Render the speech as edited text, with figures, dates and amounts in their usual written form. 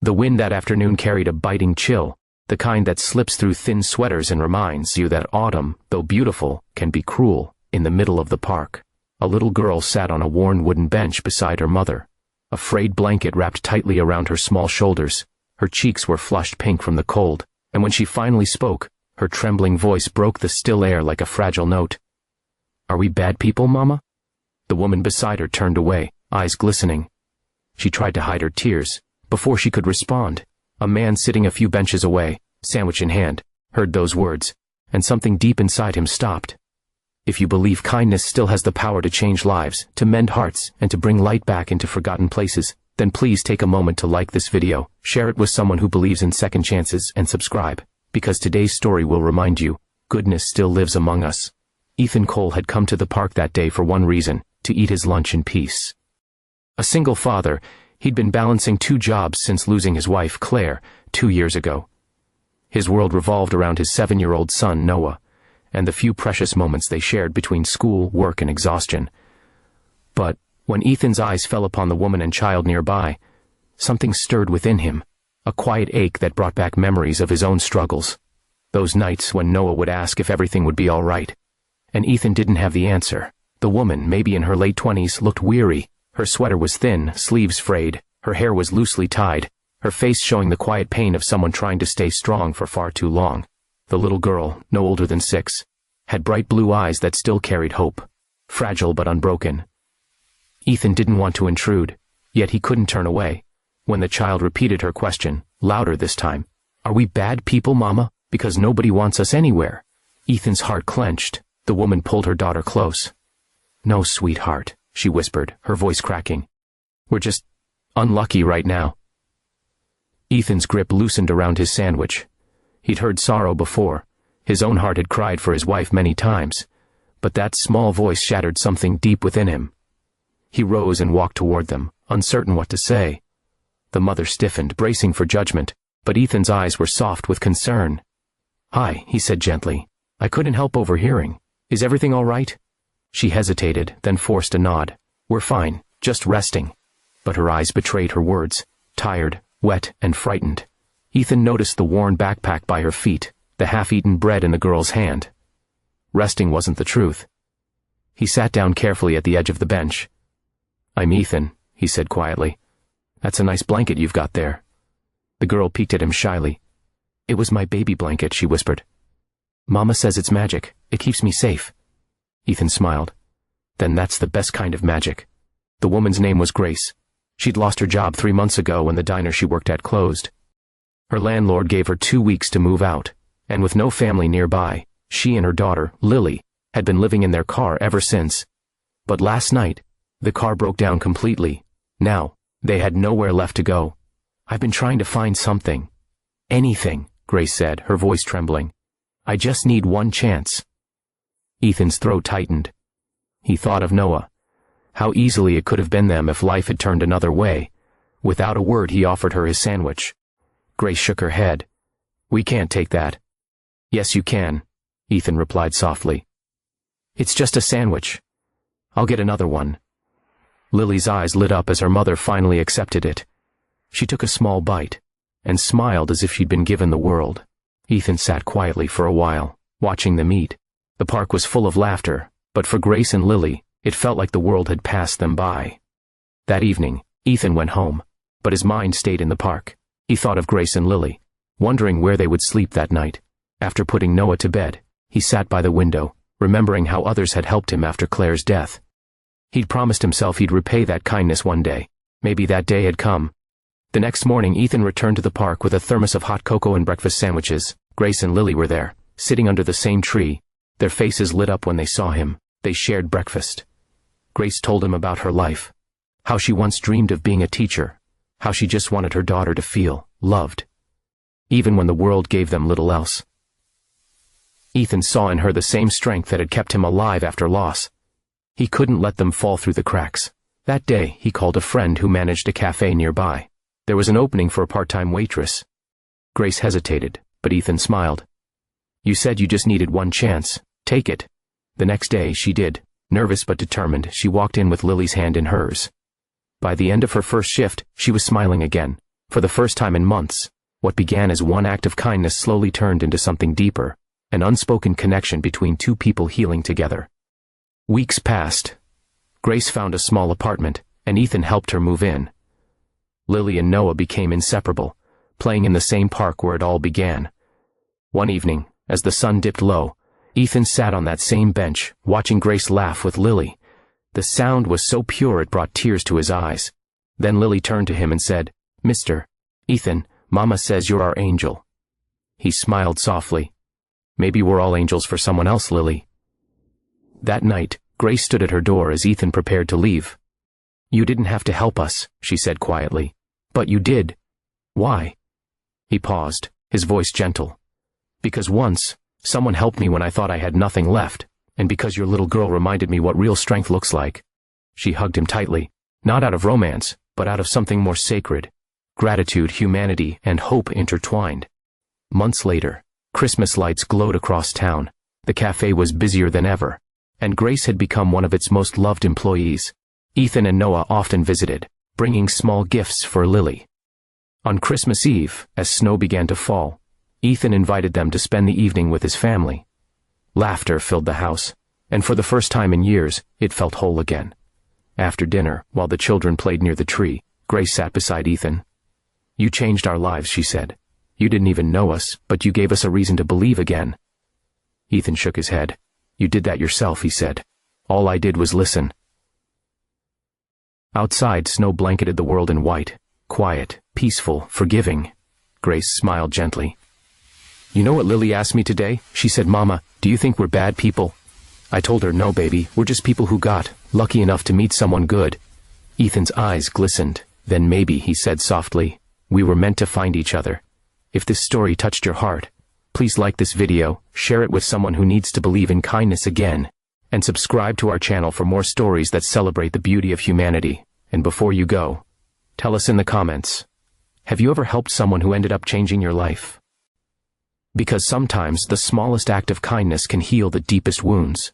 The wind that afternoon carried a biting chill, the kind that slips through thin sweaters and reminds you that autumn, though beautiful, can be cruel. In the middle of the park, a little girl sat on a worn wooden bench beside her mother, a frayed blanket wrapped tightly around her small shoulders. Her cheeks were flushed pink from the cold, and when she finally spoke, her trembling voice broke the still air like a fragile note. "Are we bad people, Mama?" The woman beside her turned away, eyes glistening. She tried to hide her tears. Before she could respond, a man sitting a few benches away, sandwich in hand, heard those words, and something deep inside him stopped. If you believe kindness still has the power to change lives, to mend hearts, and to bring light back into forgotten places, then please take a moment to like this video, share it with someone who believes in second chances, and subscribe, because today's story will remind you, goodness still lives among us. Ethan Cole had come to the park that day for one reason, to eat his lunch in peace. A single father, he'd been balancing 2 jobs since losing his wife, Claire, 2 years ago. His world revolved around his 7-year-old son, Noah, and the few precious moments they shared between school, work, and exhaustion. But when Ethan's eyes fell upon the woman and child nearby, something stirred within him, a quiet ache that brought back memories of his own struggles. Those nights when Noah would ask if everything would be all right, and Ethan didn't have the answer. The woman, maybe in her late 20s, looked weary. Her sweater was thin, sleeves frayed, her hair was loosely tied, her face showing the quiet pain of someone trying to stay strong for far too long. The little girl, no older than 6, had bright blue eyes that still carried hope, fragile but unbroken. Ethan didn't want to intrude, yet he couldn't turn away. When the child repeated her question, louder this time, "Are we bad people, Mama? Because nobody wants us anywhere." Ethan's heart clenched. The woman pulled her daughter close. "No, sweetheart," she whispered, her voice cracking. "We're just unlucky right now." Ethan's grip loosened around his sandwich. He'd heard sorrow before. His own heart had cried for his wife many times, but that small voice shattered something deep within him. He rose and walked toward them, uncertain what to say. The mother stiffened, bracing for judgment, but Ethan's eyes were soft with concern. "Hi," he said gently. "I couldn't help overhearing. Is everything all right?" She hesitated, then forced a nod. "We're fine, just resting." But her eyes betrayed her words, tired, wet, and frightened. Ethan noticed the worn backpack by her feet, the half-eaten bread in the girl's hand. Resting wasn't the truth. He sat down carefully at the edge of the bench. "I'm Ethan," he said quietly. "That's a nice blanket you've got there." The girl peeked at him shyly. "It was my baby blanket," she whispered. "Mama says it's magic. It keeps me safe." Ethan smiled. "Then that's the best kind of magic." The woman's name was Grace. She'd lost her job 3 months ago when the diner she worked at closed. Her landlord gave her 2 weeks to move out, and with no family nearby, she and her daughter, Lily, had been living in their car ever since. But last night, the car broke down completely. Now, they had nowhere left to go. "I've been trying to find something. Anything," Grace said, her voice trembling. "I just need one chance." Ethan's throat tightened. He thought of Noah. How easily it could have been them if life had turned another way. Without a word, he offered her his sandwich. Grace shook her head. "We can't take that." "Yes, you can," Ethan replied softly. "It's just a sandwich. I'll get another one." Lily's eyes lit up as her mother finally accepted it. She took a small bite, and smiled as if she'd been given the world. Ethan sat quietly for a while, watching them eat. The park was full of laughter, but for Grace and Lily, it felt like the world had passed them by. That evening, Ethan went home, but his mind stayed in the park. He thought of Grace and Lily, wondering where they would sleep that night. After putting Noah to bed, he sat by the window, remembering how others had helped him after Claire's death. He'd promised himself he'd repay that kindness one day. Maybe that day had come. The next morning, Ethan returned to the park with a thermos of hot cocoa and breakfast sandwiches. Grace and Lily were there, sitting under the same tree. Their faces lit up when they saw him. They shared breakfast. Grace told him about her life, how she once dreamed of being a teacher, how she just wanted her daughter to feel loved, even when the world gave them little else. Ethan saw in her the same strength that had kept him alive after loss. He couldn't let them fall through the cracks. That day, he called a friend who managed a cafe nearby. There was an opening for a part-time waitress. Grace hesitated, but Ethan smiled. "You said you just needed one chance. Take it." The next day, she did. Nervous but determined, she walked in with Lily's hand in hers. By the end of her first shift, she was smiling again, For the first time in months, what began as one act of kindness slowly turned into something deeper, an unspoken connection between two people healing together. Weeks passed. Grace found a small apartment, and Ethan helped her move in. Lily and Noah became inseparable, playing in the same park where it all began. One evening, as the sun dipped low, Ethan sat on that same bench, watching Grace laugh with Lily. The sound was so pure it brought tears to his eyes. Then Lily turned to him and said, "Mr. Ethan, Mama says you're our angel." He smiled softly. "Maybe we're all angels for someone else, Lily." That night, Grace stood at her door as Ethan prepared to leave. "You didn't have to help us," she said quietly. "But you did." "Why?" He paused, his voice gentle. "Because once, someone helped me when I thought I had nothing left, and because your little girl reminded me what real strength looks like." She hugged him tightly, not out of romance, but out of something more sacred. Gratitude, humanity, and hope intertwined. Months later, Christmas lights glowed across town. The cafe was busier than ever, and Grace had become one of its most loved employees. Ethan and Noah often visited, bringing small gifts for Lily. On Christmas Eve, as snow began to fall, Ethan invited them to spend the evening with his family. Laughter filled the house, and for the first time in years, it felt whole again. After dinner, while the children played near the tree, Grace sat beside Ethan. "You changed our lives," she said. "You didn't even know us, but you gave us a reason to believe again." Ethan shook his head. "You did that yourself," he said. "All I did was listen." Outside, snow blanketed the world in white, quiet, peaceful, forgiving. Grace smiled gently. "You know what Lily asked me today?" She said, "Mama, do you think we're bad people?" I told her, "No, baby, we're just people who got lucky enough to meet someone good." Ethan's eyes glistened. "Then maybe," he said softly, "we were meant to find each other." If this story touched your heart, please like this video, share it with someone who needs to believe in kindness again, and subscribe to our channel for more stories that celebrate the beauty of humanity. And before you go, tell us in the comments, have you ever helped someone who ended up changing your life? Because sometimes the smallest act of kindness can heal the deepest wounds.